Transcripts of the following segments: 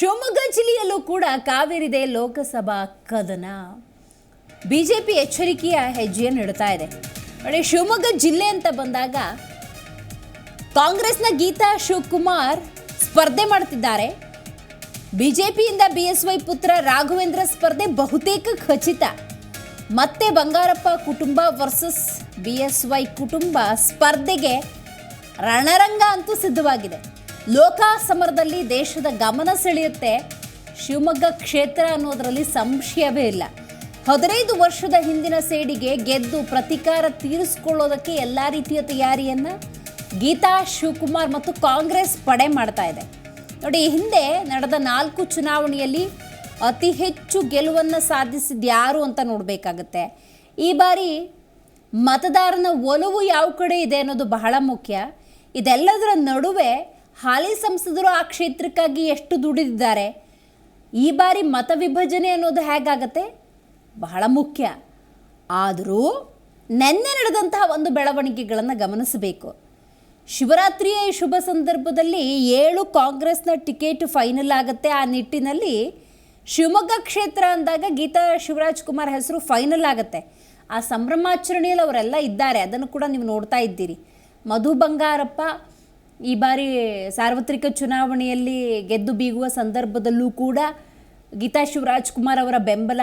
ಶಿವಮೊಗ್ಗ ಜಿಲ್ಲೆಯಲ್ಲೂ ಕೂಡ ಕಾವೇರಿದೆ ಲೋಕಸಭಾ ಕದನ. ಬಿಜೆಪಿ ಎಚ್ಚರಿಕೆಯ ಹೆಜ್ಜೆಯನ್ನು ಇಡ್ತಾ ಇದೆ. ನೋಡಿ, ಶಿವಮೊಗ್ಗ ಜಿಲ್ಲೆ ಅಂತ ಬಂದಾಗ ಕಾಂಗ್ರೆಸ್ನ ಗೀತಾ ಶಿವಕುಮಾರ್ ಸ್ಪರ್ಧೆ ಮಾಡ್ತಿದ್ದಾರೆ. ಬಿಜೆಪಿಯಿಂದ ಬಿಎಸ್ವೈ ಪುತ್ರ ರಾಘವೇಂದ್ರ ಸ್ಪರ್ಧೆ ಬಹುತೇಕ ಖಚಿತ. ಮತ್ತೆ ಬಂಗಾರಪ್ಪ ಕುಟುಂಬ ವರ್ಸಸ್ ಬಿಎಸ್ವೈ ಕುಟುಂಬ ಸ್ಪರ್ಧೆಗೆ ರಣರಂಗ ಅಂತೂ ಸಿದ್ಧವಾಗಿದೆ. ಲೋಕ ಸಮರದಲ್ಲಿ ದೇಶದ ಗಮನ ಸೆಳೆಯುತ್ತೆ ಶಿವಮೊಗ್ಗ ಕ್ಷೇತ್ರ ಅನ್ನೋದರಲ್ಲಿ ಸಂಶಯವೇ ಇಲ್ಲ. 15 ವರ್ಷದ ಹಿಂದಿನ ಸೇಡಿಗೆ ಗೆದ್ದು ಪ್ರತೀಕಾರ ತೀರಿಸಿಕೊಳ್ಳೋದಕ್ಕೆ ಎಲ್ಲ ರೀತಿಯ ತಯಾರಿಯನ್ನು ಗೀತಾ ಶಿವಕುಮಾರ್ ಮತ್ತು ಕಾಂಗ್ರೆಸ್ ಪಡೆ ಮಾಡ್ತಾ ಇದೆ. ನೋಡಿ, ಹಿಂದೆ ನಡೆದ 4 ಚುನಾವಣೆಯಲ್ಲಿ ಅತಿ ಹೆಚ್ಚು ಗೆಲುವನ್ನು ಸಾಧಿಸಿದ ಯಾರು ಅಂತ ನೋಡಬೇಕಾಗತ್ತೆ. ಈ ಬಾರಿ ಮತದಾರನ ಒಲವು ಯಾವ ಕಡೆ ಇದೆ ಅನ್ನೋದು ಬಹಳ ಮುಖ್ಯ. ಇದೆಲ್ಲದರ ನಡುವೆ ಹಾಲಿ ಸಂಸದರು ಆ ಕ್ಷೇತ್ರಕ್ಕಾಗಿ ಎಷ್ಟು ದುಡಿದಿದ್ದಾರೆ, ಈ ಬಾರಿ ಮತ ವಿಭಜನೆ ಅನ್ನೋದು ಹೇಗಾಗತ್ತೆ ಬಹಳ ಮುಖ್ಯ. ಆದರೂ ನಿನ್ನೆ ನಡೆದಂತಹ ಒಂದು ಬೆಳವಣಿಗೆಗಳನ್ನು ಗಮನಿಸಬೇಕು. ಶಿವರಾತ್ರಿಯ ಈ ಶುಭ ಸಂದರ್ಭದಲ್ಲಿ 7 ಕಾಂಗ್ರೆಸ್ನ ಟಿಕೆಟ್ ಫೈನಲ್ ಆಗುತ್ತೆ. ಆ ನಿಟ್ಟಿನಲ್ಲಿ ಶಿವಮೊಗ್ಗ ಕ್ಷೇತ್ರ ಅಂದಾಗ ಗೀತಾ ಶಿವರಾಜ್ ಕುಮಾರ್ ಹೆಸರು ಫೈನಲ್ ಆಗುತ್ತೆ. ಆ ಸಂಭ್ರಮಾಚರಣೆಯಲ್ಲಿ ಅವರೆಲ್ಲ ಇದ್ದಾರೆ, ಅದನ್ನು ಕೂಡ ನೀವು ನೋಡ್ತಾ ಇದ್ದೀರಿ. ಮಧು ಬಂಗಾರಪ್ಪ ಈ ಬಾರಿ ಸಾರ್ವತ್ರಿಕ ಚುನಾವಣೆಯಲ್ಲಿ ಗೆದ್ದು ಬೀಗುವ ಸಂದರ್ಭದಲ್ಲೂ ಕೂಡ ಗೀತಾ ಶಿವರಾಜ್ ಕುಮಾರ್ ಅವರ ಬೆಂಬಲ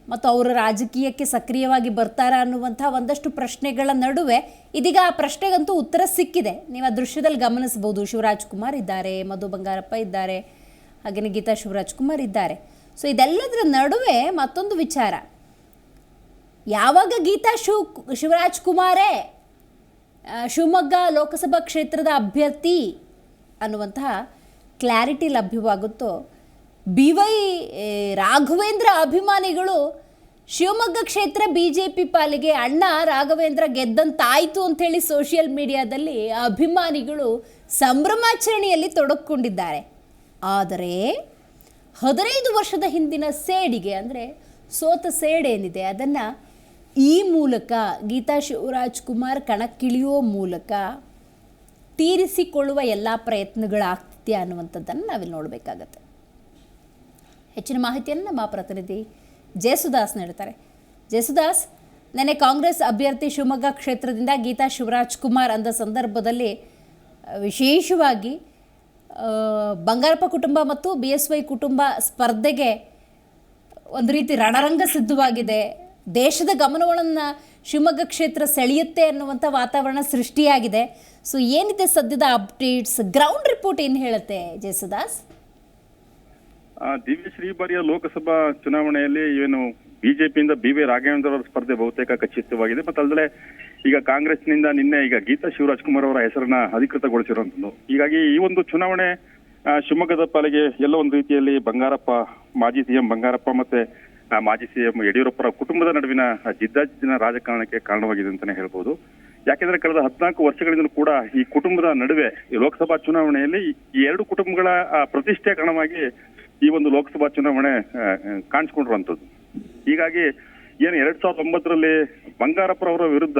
ಮತ್ತು ಅವರು ರಾಜಕೀಯಕ್ಕೆ ಸಕ್ರಿಯವಾಗಿ ಬರ್ತಾರಾ ಅನ್ನುವಂಥ ಒಂದಷ್ಟು ಪ್ರಶ್ನೆಗಳ ನಡುವೆ ಇದೀಗ ಆ ಪ್ರಶ್ನೆಗಂತೂ ಉತ್ತರ ಸಿಕ್ಕಿದೆ. ನೀವು ಆ ದೃಶ್ಯದಲ್ಲಿ ಗಮನಿಸ್ಬೋದು. ಶಿವರಾಜ್ ಕುಮಾರ್ ಇದ್ದಾರೆ, ಮಧು ಬಂಗಾರಪ್ಪ ಇದ್ದಾರೆ, ಹಾಗೆಯೇ ಗೀತಾ ಶಿವರಾಜ್ ಕುಮಾರ್ ಇದ್ದಾರೆ. ಸೊ ಇದೆಲ್ಲದರ ನಡುವೆ ಮತ್ತೊಂದು ವಿಚಾರ, ಯಾವಾಗ ಗೀತಾ ಶಿವರಾಜ್ ಕುಮಾರೇ ಶಿವಮೊಗ್ಗ ಲೋಕಸಭಾ ಕ್ಷೇತ್ರದ ಅಭ್ಯರ್ಥಿ ಅನ್ನುವಂತಹ ಕ್ಲಾರಿಟಿ ಲಭ್ಯವಾಗುತ್ತೋ, ಬಿವೈ ರಾಘವೇಂದ್ರ ಅಭಿಮಾನಿಗಳು ಶಿವಮೊಗ್ಗ ಕ್ಷೇತ್ರ ಬಿಜೆಪಿ ಪಾಲಿಗೆ ಅಣ್ಣ ರಾಘವೇಂದ್ರ ಗೆದ್ದಂತಾಯಿತು ಅಂಥೇಳಿ ಸೋಷಿಯಲ್ ಮೀಡಿಯಾದಲ್ಲಿ ಅಭಿಮಾನಿಗಳು ಸಂಭ್ರಮಾಚರಣೆಯಲ್ಲಿ ತೊಡಗಿಕೊಂಡಿದ್ದಾರೆ. ಆದರೆ 15 ವರ್ಷದ ಹಿಂದಿನ ಸೇಡಿಗೆ, ಅಂದರೆ ಸೋತ ಸೇಡೇನಿದೆ ಅದನ್ನು ಈ ಮೂಲಕ ಗೀತಾ ಶಿವರಾಜ್ ಕುಮಾರ್ ಕಣಕ್ಕಿಳಿಯುವ ಮೂಲಕ ತೀರಿಸಿಕೊಳ್ಳುವ ಎಲ್ಲ ಪ್ರಯತ್ನಗಳಾಗ್ತಿದೆ ಅನ್ನುವಂಥದ್ದನ್ನು ನಾವಿಲ್ಲಿ ನೋಡಬೇಕಾಗತ್ತೆ. ಹೆಚ್ಚಿನ ಮಾಹಿತಿಯನ್ನು ನಮ್ಮ ಪ್ರತಿನಿಧಿ ಜೇಸುದಾಸ್ ನೀಡ್ತಾರೆ. ಜೇಸುದಾಸ್, ನೆನ್ನೆ ಕಾಂಗ್ರೆಸ್ ಅಭ್ಯರ್ಥಿ ಶಿವಮೊಗ್ಗ ಕ್ಷೇತ್ರದಿಂದ ಗೀತಾ ಶಿವರಾಜ್ ಕುಮಾರ್ ಅಂದ ಸಂದರ್ಭದಲ್ಲಿ ವಿಶೇಷವಾಗಿ ಬಂಗಾರಪ್ಪ ಕುಟುಂಬ ಮತ್ತು ಬಿಎಸ್ವೈ ಕುಟುಂಬ ಸ್ಪರ್ಧೆಗೆ ಒಂದು ರೀತಿ ರಣರಂಗ ಸಿದ್ಧವಾಗಿದೆ. ದೇಶದ ಗಮನಗಳನ್ನು ಶಿವಮೊಗ್ಗ ಕ್ಷೇತ್ರ ಸೆಳೆಯುತ್ತೆ ಅನ್ನುವಂಥ ವಾತಾವರಣ ಸೃಷ್ಟಿಯಾಗಿದೆ. ಸೊ ಏನಿದೆ ಸದ್ಯದ ಅಪ್ಡೇಟ್ಸ್, ಗ್ರೌಂಡ್ ರಿಪೋರ್ಟ್ ಏನು ಹೇಳುತ್ತೆ ಜೇಸುದಾಸ್? ದಿವ್ಯಶ್ರೀ ಬಾರಿಯ ಲೋಕಸಭಾ ಚುನಾವಣೆಯಲ್ಲಿ ಏನು ಬಿಜೆಪಿಯಿಂದ ಬಿವೈ ರಾಘವೇಂದ್ರ ಅವರ ಸ್ಪರ್ಧೆ ಬಹುತೇಕ ಖಚಿತವಾಗಿದೆ. ಮತ್ತು ಅಲ್ಲದೆ ಈಗ ಕಾಂಗ್ರೆಸ್ನಿಂದ ನಿನ್ನೆ ಈಗ ಗೀತಾ ಶಿವರಾಜ್ ಕುಮಾರ್ ಅವರ ಹೆಸರನ್ನ ಅಧಿಕೃತಗೊಳಿಸಿರುವಂಥದ್ದು. ಹೀಗಾಗಿ ಈ ಒಂದು ಚುನಾವಣೆ ಶಿವಮೊಗ್ಗದ ಪಾಲಿಗೆ ಎಲ್ಲ ಒಂದು ರೀತಿಯಲ್ಲಿ ಬಂಗಾರಪ್ಪ, ಮಾಜಿ ಸಿಎಂ ಬಂಗಾರಪ್ಪ ಮತ್ತೆ ಮಾಜಿ ಸಿಎಂ ಯಡಿಯೂರಪ್ಪರ ಕುಟುಂಬದ ನಡುವಿನ ಜಿದ್ದಾಜಿದ್ದಿನ ರಾಜಕಾರಣಕ್ಕೆ ಕಾರಣವಾಗಿದೆ ಅಂತಾನೆ ಹೇಳ್ಬೋದು. ಯಾಕೆಂದ್ರೆ ಕಳೆದ 14 ವರ್ಷಗಳಿಂದ ಕೂಡ ಈ ಕುಟುಂಬದ ನಡುವೆ ಈ ಲೋಕಸಭಾ ಚುನಾವಣೆಯಲ್ಲಿ ಈ 2 ಕುಟುಂಬಗಳ ಪ್ರತಿಷ್ಠೆ ಕಾರಣವಾಗಿ ಈ ಒಂದು ಲೋಕಸಭಾ ಚುನಾವಣೆ ಕಾಣಿಸ್ಕೊಂಡಿರುವಂಥದ್ದು. ಹೀಗಾಗಿ ಏನು 2009ರಲ್ಲಿ ಬಂಗಾರಪ್ಪರವರ ವಿರುದ್ಧ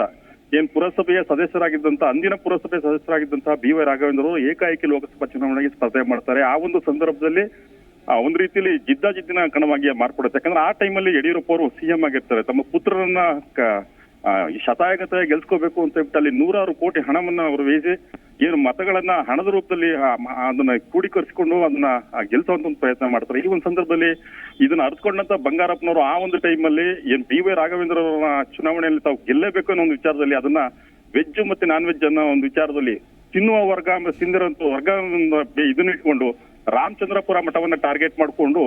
ಏನ್ ಪುರಸಭೆಯ ಸದಸ್ಯರಾಗಿದ್ದಂತ ಅಂದಿನ ಪುರಸಭೆ ಸದಸ್ಯರಾಗಿದ್ದಂತಹ ಬಿವೈ ರಾಘವೇಂದ್ರ ಅವರು ಏಕಾಏಕಿ ಲೋಕಸಭಾ ಚುನಾವಣೆಗೆ ಸ್ಪರ್ಧೆ ಮಾಡ್ತಾರೆ. ಆ ಒಂದು ಸಂದರ್ಭದಲ್ಲಿ ಒಂದು ರೀತಿಯಲ್ಲಿ ಜಿದ್ದಾಜಿದ್ದಿನ ಕಣವಾಗಿ ಮಾರ್ಪಡುತ್ತೆ. ಯಾಕಂದ್ರೆ ಆ ಟೈಮಲ್ಲಿ ಯಡಿಯೂರಪ್ಪ ಅವರು ಸಿಎಂ ಆಗಿರ್ತಾರೆ. ತಮ್ಮ ಪುತ್ರರನ್ನ ಶತಾಯಗತಾಯ ಗೆಲ್ಸ್ಕೋಬೇಕು ಅಂತ ಹೇಳ್ಬಿಟ್ಟು ಅಲ್ಲಿ 100 ಕೋಟಿ ಹಣವನ್ನ ಅವರು ವೇಯಿಸಿ ಏನು ಮತಗಳನ್ನ ಹಣದ ರೂಪದಲ್ಲಿ ಅದನ್ನ ಕೂಡಿಕರಿಸಿಕೊಂಡು ಅದನ್ನ ಗೆಲ್ಸುವಂತ ಒಂದು ಪ್ರಯತ್ನ ಮಾಡ್ತಾರೆ. ಈ ಒಂದು ಸಂದರ್ಭದಲ್ಲಿ ಇದನ್ನ ಅರ್ಥಕೊಂಡಂತ ಬಂಗಾರಪ್ಪನವರು ಆ ಒಂದು ಟೈಮಲ್ಲಿ ಏನ್ ಬಿವೈ ರಾಘವೇಂದ್ರ ಅವರ ಚುನಾವಣೆಯಲ್ಲಿ ತಾವು ಗೆಲ್ಲೇಬೇಕು ಅನ್ನೋ ಒಂದು ವಿಚಾರದಲ್ಲಿ ಅದನ್ನ ವೆಜ್ ಮತ್ತೆ ನಾನ್ ವೆಜ್ ಅನ್ನೋ ಒಂದು ವಿಚಾರದಲ್ಲಿ ತಿನ್ನುವ ವರ್ಗ ತಿಂದಿರೋಂಥ ವರ್ಗ ಇದನ್ನ ಇಟ್ಕೊಂಡು ರಾಮಚಂದ್ರಪುರ ಮಠವನ್ನ ಟಾರ್ಗೆಟ್ ಮಾಡಿಕೊಂಡು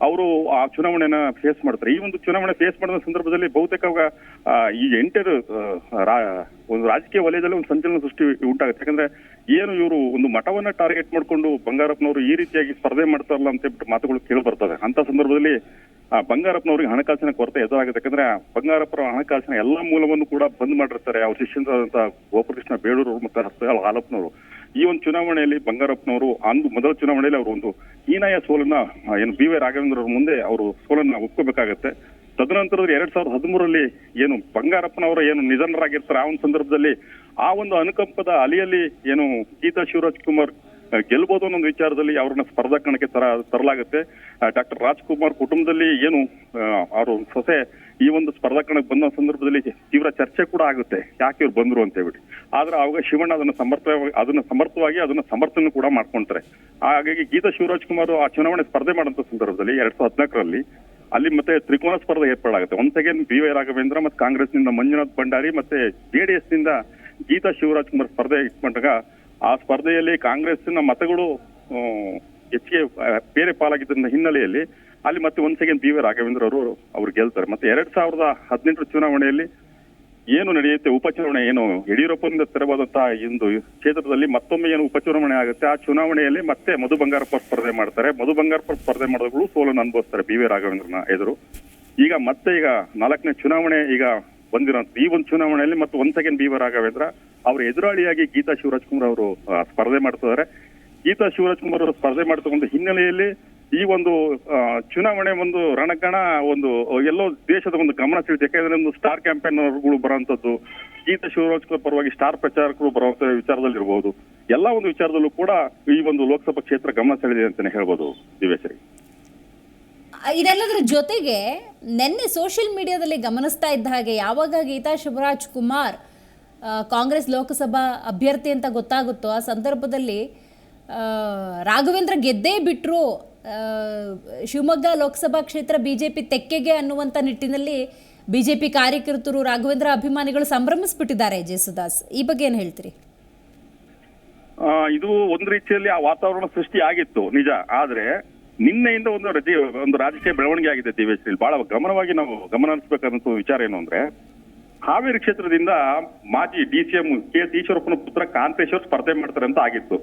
ಅವರು ಆ ಚುನಾವಣೆನ ಫೇಸ್ ಮಾಡ್ತಾರೆ. ಈ ಒಂದು ಚುನಾವಣೆ ಫೇಸ್ ಮಾಡಿದ ಸಂದರ್ಭದಲ್ಲಿ ಬಹುತೇಕ ಈ ಎಂಟರ್ ಒಂದು ರಾಜಕೀಯ ವಲಯದಲ್ಲಿ ಒಂದು ಸಂಚಲನ ಸೃಷ್ಟಿ ಉಂಟಾಗುತ್ತೆ. ಯಾಕಂದ್ರೆ ಏನು ಇವರು ಒಂದು ಮಠವನ್ನ ಟಾರ್ಗೆಟ್ ಮಾಡಿಕೊಂಡು ಬಂಗಾರಪ್ಪನವರು ಈ ರೀತಿಯಾಗಿ ಸ್ಪರ್ಧೆ ಮಾಡ್ತಾರಲ್ಲ ಅಂತ ಹೇಳ್ಬಿಟ್ಟು ಮಾತುಗಳು ಕೇಳಿ ಬರ್ತದೆ. ಅಂತ ಸಂದರ್ಭದಲ್ಲಿ ಬಂಗಾರಪ್ಪನವ್ರಿಗೆ ಹಣಕಾಸಿನ ಕೊರತೆ ಎದುರಾಗುತ್ತೆ. ಯಾಕಂದ್ರೆ ಬಂಗಾರಪ್ಪರ ಹಣಕಾಸಿನ ಎಲ್ಲಾ ಮೂಲವನ್ನು ಕೂಡ ಬಂದ್ ಮಾಡಿರ್ತಾರೆ ಅವ್ರ ಶಿಷ್ಯರಾದಂತ ಗೋಪಕೃಷ್ಣ ಬೇಳೂರು ಮತ್ತೆ ಹಸ್ತಗಾಲ ಹಾಲಪ್ಪನವರು. ಈ ಒಂದು ಚುನಾವಣೆಯಲ್ಲಿ ಬಂಗಾರಪ್ಪನವರು ಮೊದಲ ಚುನಾವಣೆಯಲ್ಲಿ ಅವರು ಒಂದು ಹೀನಾಯ ಸೋಲನ್ನ ಏನು ಬಿವೈ ರಾಘವೇಂದ್ರ ಅವ್ರ ಮುಂದೆ ಅವರು ಸೋಲನ್ನ ಒಪ್ಕೋಬೇಕಾಗತ್ತೆ. ತದನಂತರದಲ್ಲಿ 2013ರಲ್ಲಿ ಏನು ಬಂಗಾರಪ್ಪನವರ ಏನು ನಿಧನರಾಗಿರ್ತಾರೆ ಆ ಒಂದು ಸಂದರ್ಭದಲ್ಲಿ ಆ ಒಂದು ಅನುಕಂಪದ ಅಲಿಯಲ್ಲಿ ಏನು ಗೀತಾ ಶಿವರಾಜ್ ಕುಮಾರ್ ಗೆಲ್ಬಹುದು ಅನ್ನೋ ವಿಚಾರದಲ್ಲಿ ಅವ್ರನ್ನ ಸ್ಪರ್ಧಾಕಣಕ್ಕೆ ತರಲಾಗುತ್ತೆ. ಡಾಕ್ಟರ್ ರಾಜ್ಕುಮಾರ್ ಕುಟುಂಬದಲ್ಲಿ ಏನು ಅವರು ಸೊಸೆ ಈ ಒಂದು ಸ್ಪರ್ಧಾಕಣಕ್ಕೆ ಬಂದ ಸಂದರ್ಭದಲ್ಲಿ ತೀವ್ರ ಚರ್ಚೆ ಕೂಡ ಆಗುತ್ತೆ, ಯಾಕೆ ಇವ್ರು ಬಂದ್ರು ಅಂತ ಹೇಳ್ಬಿಟ್ಟು. ಆದ್ರೆ ಅವಾಗ ಶಿವಣ್ಣ ಅದನ್ನ ಸಮರ್ಥವಾಗಿ ಅದನ್ನ ಸಮರ್ಥನೆ ಕೂಡ ಮಾಡ್ಕೊಂತಾರೆ. ಹಾಗಾಗಿ ಗೀತಾ ಶಿವರಾಜ್ ಕುಮಾರ್ ಆ ಚುನಾವಣೆ ಸ್ಪರ್ಧೆ ಮಾಡುವಂತ ಸಂದರ್ಭದಲ್ಲಿ 2014ರಲ್ಲಿ ಅಲ್ಲಿ ಮತ್ತೆ ತ್ರಿಕೋನ ಸ್ಪರ್ಧೆ ಏರ್ಪಾಡಾಗುತ್ತೆ. ಒನ್ಸ್ ಅಗೇನ್ BY ರಾಘವೇಂದ್ರ ಮತ್ತೆ ಕಾಂಗ್ರೆಸ್ನಿಂದ ಮಂಜುನಾಥ್ ಭಂಡಾರಿ ಮತ್ತೆ JDS ನಿಂದ ಗೀತಾ ಶಿವರಾಜ್ ಕುಮಾರ್ ಸ್ಪರ್ಧೆ ಇಟ್ಕೊಂಡಾಗ ಆ ಸ್ಪರ್ಧೆಯಲ್ಲಿ ಕಾಂಗ್ರೆಸ್ನ ಮತಗಳು ಹೆಚ್ಚಿಗೆ ಬೇರೆ ಪಾಲಾಗಿದ್ದ ಹಿನ್ನೆಲೆಯಲ್ಲಿ ಅಲ್ಲಿ ಮತ್ತೆ ಒನ್ಸ್ ಅಗೇನ್ BY ರಾಘವೇಂದ್ರ ಅವರು ಗೆಲ್ತಾರೆ. ಮತ್ತೆ 2018 ಚುನಾವಣೆಯಲ್ಲಿ ಏನು ನಡೆಯುತ್ತೆ, ಉಪಚುನಾವಣೆ ಏನು ಯಡಿಯೂರಪ್ಪನಿಂದ ತೆರವಾದಂತಹ ಒಂದು ಕ್ಷೇತ್ರದಲ್ಲಿ ಮತ್ತೊಮ್ಮೆ ಏನು ಉಪಚುನಾವಣೆ ಆಗುತ್ತೆ, ಆ ಚುನಾವಣೆಯಲ್ಲಿ ಮತ್ತೆ ಮಧು ಬಂಗಾರಪ್ಪ ಸ್ಪರ್ಧೆ ಮಾಡ್ತಾರೆ. ಮಧು ಬಂಗಾರಪ್ಪ ಸ್ಪರ್ಧೆ ಮಾಡಿದವರು ಸೋಲನ್ನು ಅನುಭವಿಸ್ತಾರೆ BY ರಾಘವೇಂದ್ರನ ಎದುರು. ಈಗ 4ನೇ ಚುನಾವಣೆ ಈಗ ಬಂದಿರೋ ಈ ಒಂದು ಚುನಾವಣೆಯಲ್ಲಿ ಮತ್ತೆ ಒನ್ಸ್ ಅಗೇನ್ BY ರಾಘವೇಂದ್ರ ಅವ್ರ ಎದುರಾಳಿಯಾಗಿ ಗೀತಾ ಶಿವರಾಜ್ ಕುಮಾರ್ ಅವರು ಸ್ಪರ್ಧೆ ಮಾಡ್ತಿದ್ದಾರೆ. ಗೀತಾ ಶಿವರಾಜ್ ಕುಮಾರ್ ಅವರು ಸ್ಪರ್ಧೆ ಮಾಡ್ತಕ್ಕಂಥ ಹಿನ್ನೆಲೆಯಲ್ಲಿ ಈ ಒಂದು ಚುನಾವಣೆ ಒಂದು ರಣಕಣ ಒಂದು ಎಲ್ಲೋ ದೇಶದ ಒಂದು ಗಮನ ಸೆಳೆಯುತ್ತೆ. ಯಾಕಂದ್ರೆ ಒಂದು ಸ್ಟಾರ್ ಕ್ಯಾಂಪೇನ್ಗಳು ಬರುವಂತದ್ದು, ಗೀತಾ ಶಿವರಾಜ್ ಕುಮಾರ್ ಪರವಾಗಿ ಸ್ಟಾರ್ ಪ್ರಚಾರಕರು ಬರುವಂತ ವಿಚಾರದಲ್ಲಿ ಇರಬಹುದು, ಎಲ್ಲಾ ಒಂದು ವಿಚಾರದಲ್ಲೂ ಕೂಡ ಈ ಒಂದು ಲೋಕಸಭಾ ಕ್ಷೇತ್ರ ಗಮನ ಸೆಳೆದಿದೆ ಅಂತಾನೆ ಹೇಳ್ಬೋದು ದಿವೇಶ್ವರಿ. ಇದೆಲ್ಲದರ ಜೊತೆಗೆ ನಿನ್ನೆ ಸೋಷಿಯಲ್ ಮೀಡಿಯಾದಲ್ಲಿ ಗಮನಿಸ್ತಾ ಇದ್ದ ಹಾಗೆ ಯಾವಾಗ ಗೀತಾ ಶಿವರಾಜ್ ಕುಮಾರ್ ಕಾಂಗ್ರೆಸ್ ಲೋಕಸಭಾ ಅಭ್ಯರ್ಥಿ ಅಂತ ಗೊತ್ತಾಗುತ್ತೋ ಆ ಸಂದರ್ಭದಲ್ಲಿ ರಾಘವೇಂದ್ರ ಗೆದ್ದೇ ಬಿಟ್ಟರು, ಶಿವಮೊಗ್ಗ ಲೋಕಸಭಾ ಕ್ಷೇತ್ರ ಬಿಜೆಪಿ ತೆಕ್ಕೆಗೆ ಅನ್ನುವಂಥ ನಿಟ್ಟಿನಲ್ಲಿ ಬಿಜೆಪಿ ಕಾರ್ಯಕರ್ತರು ರಾಘವೇಂದ್ರ ಅಭಿಮಾನಿಗಳು ಸಂಭ್ರಮಿಸ್ಬಿಟ್ಟಿದ್ದಾರೆ. ಜೇಸುದಾಸ್, ಈ ಬಗ್ಗೆ ಏನು ಹೇಳ್ತೀರಿ? ಇದು ಒಂದು ರೀತಿಯಲ್ಲಿ ಆ ವಾತಾವರಣ ಸೃಷ್ಟಿ ಆಗಿತ್ತು ನಿಜ. ಆದ್ರೆ ನಿನ್ನೆಯಿಂದ ಒಂದು ರಾಜಕೀಯ ಬೆಳವಣಿಗೆ ಆಗಿದೆ ದಿವೇಶ್ವರಿ. ಬಹಳ ಗಮನವಾಗಿ ನಾವು ಗಮನ ಹರಿಸಬೇಕಾದಂತ ವಿಚಾರ ಏನು ಅಂದ್ರೆ, ಹಾವೇರಿ ಕ್ಷೇತ್ರದಿಂದ ಮಾಜಿ DCM KS ಈಶ್ವರಪ್ಪನ ಪುತ್ರ ಕಾಂತೇಶ್ವರ್ ಸ್ಪರ್ಧೆ ಮಾಡ್ತಾರೆ ಅಂತ ಆಗಿತ್ತು.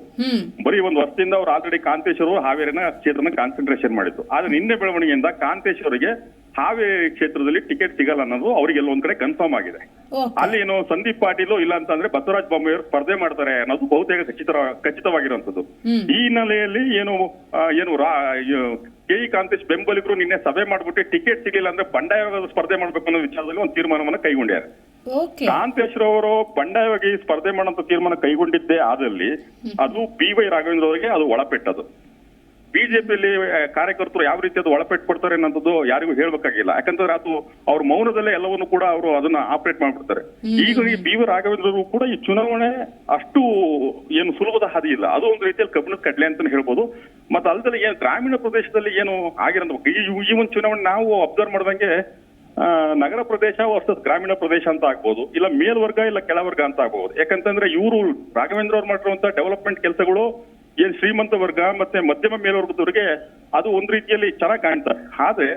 ಬರೀ ಒಂದು ವರ್ಷದಿಂದ ಅವ್ರು ಆಲ್ರೆಡಿ ಕಾಂತೇಶ್ವರು ಹಾವೇರಿನ ಕ್ಷೇತ್ರನ ಕಾನ್ಸಂಟ್ರೇಷನ್ ಮಾಡಿತ್ತು. ಆದ್ರೆ ನಿನ್ನೆ ಬೆಳವಣಿಗೆಯಿಂದ ಕಾಂತೇಶ್ವರಿಗೆ ಹಾವೇರಿ ಕ್ಷೇತ್ರದಲ್ಲಿ ಟಿಕೆಟ್ ಸಿಗಲ್ಲ ಅನ್ನೋದು ಅವರಿಗೆಲ್ಲ ಒಂದ್ ಕಡೆ ಕನ್ಫರ್ಮ್ ಆಗಿದೆ. ಅಲ್ಲಿ ಏನು ಸಂದೀಪ್ ಪಾಟೀಲ್ ಇಲ್ಲ ಅಂತಂದ್ರೆ ಬಸವರಾಜ ಬೊಮ್ಮಾಯಿ ಸ್ಪರ್ಧೆ ಮಾಡ್ತಾರೆ ಅನ್ನೋದು ಬಹುತೇಕ ಖಚಿತವಾಗಿರುವಂತದ್ದು. ಈ ಹಿನ್ನೆಲೆಯಲ್ಲಿ ಏನು KE ಕಾಂತೇಶ್ ಬೆಂಬಲಿಗರು ನಿನ್ನೆ ಸಭೆ ಮಾಡ್ಬಿಟ್ಟು ಟಿಕೆಟ್ ಸಿಗಲಿಲ್ಲ ಅಂದ್ರೆ ಬಂಡಾಯವಾಗಿ ಸ್ಪರ್ಧೆ ಮಾಡ್ಬೇಕು ಅನ್ನೋ ವಿಚಾರದಲ್ಲಿ ಒಂದು ತೀರ್ಮಾನವನ್ನ ಕೈಗೊಂಡಿದ್ದಾರೆ. ಕಾಂತೇಶ್ ರವರು ಬಂಡಾಯವಾಗಿ ಸ್ಪರ್ಧೆ ಮಾಡುವಂತ ತೀರ್ಮಾನ ಕೈಗೊಂಡಿದ್ದೇ ಆದಲ್ಲಿ ಅದು BY ರಾಘವೇಂದ್ರ ಅವರಿಗೆ ಅದು ಒಳಪೆಟ್ಟದು. ಬಿಜೆಪಿಯಲ್ಲಿ ಕಾರ್ಯಕರ್ತರು ಯಾವ ರೀತಿ ಅದು ಒಳಪೆಟ್ಟು ಕೊಡ್ತಾರೆ ಅನ್ನೋದು ಯಾರಿಗೂ ಹೇಳ್ಬೇಕಾಗಿಲ್ಲ. ಯಾಕಂತಂದ್ರೆ ಅದು ಅವ್ರ ಮೌನದಲ್ಲೇ ಎಲ್ಲವನ್ನು ಕೂಡ ಅವರು ಅದನ್ನ ಆಪರೇಟ್ ಮಾಡ್ಬಿಡ್ತಾರೆ. ಈಗ ಈ BY ರಾಘವೇಂದ್ರರು ಕೂಡ ಈ ಚುನಾವಣೆ ಅಷ್ಟು ಏನು ಸುಲಭದ ಹಾದಿ ಇಲ್ಲ, ಅದು ಒಂದು ರೀತಿಯಲ್ಲಿ ಕಬ್ಬಿಣದ ಕಡ್ಲೆ ಅಂತಾನೆ ಹೇಳ್ಬೋದು. ಮತ್ತೆ ಅಲ್ಲದೆ ಏನು ಗ್ರಾಮೀಣ ಪ್ರದೇಶದಲ್ಲಿ ಏನು ಆಗಿರೋ ಈ ಒಂದು ಚುನಾವಣೆ ನಾವು ಅಬ್ಸರ್ವ್ ಮಾಡ್ದಂಗೆ ನಗರ ಪ್ರದೇಶ ವರ್ಸಸ್ ಗ್ರಾಮೀಣ ಪ್ರದೇಶ ಅಂತ ಆಗ್ಬೋದು, ಇಲ್ಲ ಮೇಲ್ವರ್ಗ ಇಲ್ಲ ಕೆಳವರ್ಗ ಅಂತ ಆಗ್ಬೋದು. ಯಾಕಂತಂದ್ರೆ ಇವರು ರಾಘವೇಂದ್ರ ಅವ್ರು ಮಾಡಿರುವಂತ ಡೆವಲಪ್ಮೆಂಟ್ ಕೆಲಸಗಳು ಏನ್ ಶ್ರೀಮಂತ ವರ್ಗ ಮತ್ತೆ ಮಧ್ಯಮ ಮೇಲ್ವರ್ಗದವರಿಗೆ ಅದು ಒಂದ್ ರೀತಿಯಲ್ಲಿ ಚೆನ್ನಾಗಿ ಕಾಣ್ತಾರೆ. ಆದ್ರೆ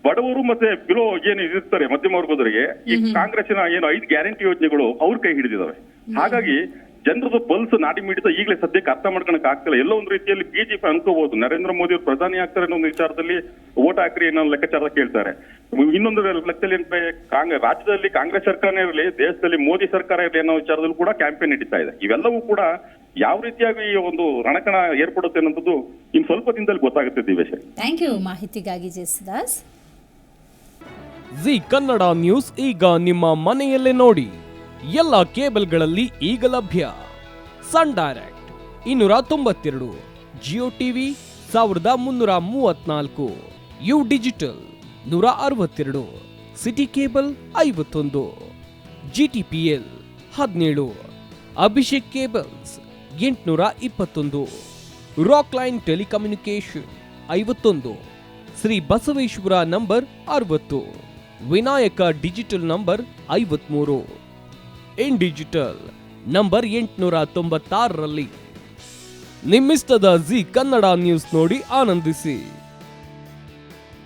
ಬಡವರು ಮತ್ತೆ ಬಿಲೋ ಏನು ಇರ್ತಾರೆ ಮಧ್ಯಮ ವರ್ಗದವರಿಗೆ ಈ ಕಾಂಗ್ರೆಸ್ಸಿನ ಏನು 5 ಗ್ಯಾರಂಟಿ ಯೋಜನೆಗಳು ಅವ್ರ ಕೈ ಹಿಡಿದಿದ್ದಾವೆ. ಹಾಗಾಗಿ ಜನರದು ಪಲ್ಸ್ ನಾಡಿ ಮಿಡಿತ ಈಗಲೇ ಸದ್ಯಕ್ಕೆ ಅರ್ಥ ಮಾಡ್ಕೊಳಕ್ ಆಗ್ತಿಲ್ಲ. ಎಲ್ಲೋ ಒಂದು ರೀತಿಯಲ್ಲಿ ಬಿಜೆಪಿ ಅನ್ಕೋಬಹುದು ನರೇಂದ್ರ ಮೋದಿ ಅವರು ಪ್ರಧಾನಿ ಆಗ್ತಾರೆ ಅನ್ನೋ ಒಂದು ವಿಚಾರದಲ್ಲಿ ವೋಟ್ ಹಾಕ್ರಿ ಅನ್ನೋ ಲೆಕ್ಕಾಚಾರ ಕೇಳ್ತಾರೆ. ಇನ್ನೊಂದು ಲೆಕ್ಕದಲ್ಲಿ ರಾಜ್ಯದಲ್ಲಿ ಕಾಂಗ್ರೆಸ್ ಸರ್ಕಾರನೇ ಇರಲಿ, ದೇಶದಲ್ಲಿ ಮೋದಿ ಸರ್ಕಾರ ಇರಲಿ ಅನ್ನೋ ವಿಚಾರದಲ್ಲೂ ಕೂಡ ಕ್ಯಾಂಪೇನ್ ನಡೀತಾ ಇದೆ. ಇವೆಲ್ಲವೂ ಕೂಡ ಯಾವ ರೀತಿಯಾಗಿ ಈ ಒಂದು ರಣಕಣ ಏರ್ಪಡುತ್ತೆ ಅನ್ನೋದು ಇನ್ನು ಸ್ವಲ್ಪ ದಿನದಲ್ಲಿ ಗೊತ್ತಾಗುತ್ತೆ ದಿವೇಶ್. ಥ್ಯಾಂಕ್ ಯು ಮಾಹಿತಿಗಾಗಿ ಜೇಸುದಾಸ್. ಜಿ ಕನ್ನಡ ನ್ಯೂಸ್ ಈಗ ನಿಮ್ಮ ಮನೆಯಲ್ಲೇ ನೋಡಿ. ಎಲ್ಲ ಕೇಬಲ್ಗಳಲ್ಲಿ ಈಗ ಲಭ್ಯ. Sun Direct 292, Jio TV 1334, U digital 162, city cable 51, GTPL 17, Abhishek cables 821, Rockline telecommunication 51, Shri Basaveshwara number 60, Vinayaka digital number 53, in digital number 896ರಲ್ಲಿ. ನಿಮ್ಮಿಸ್ತದ ಜಿ ಕನ್ನಡ ನ್ಯೂಸ್ ನೋಡಿ ಆನಂದಿಸಿ.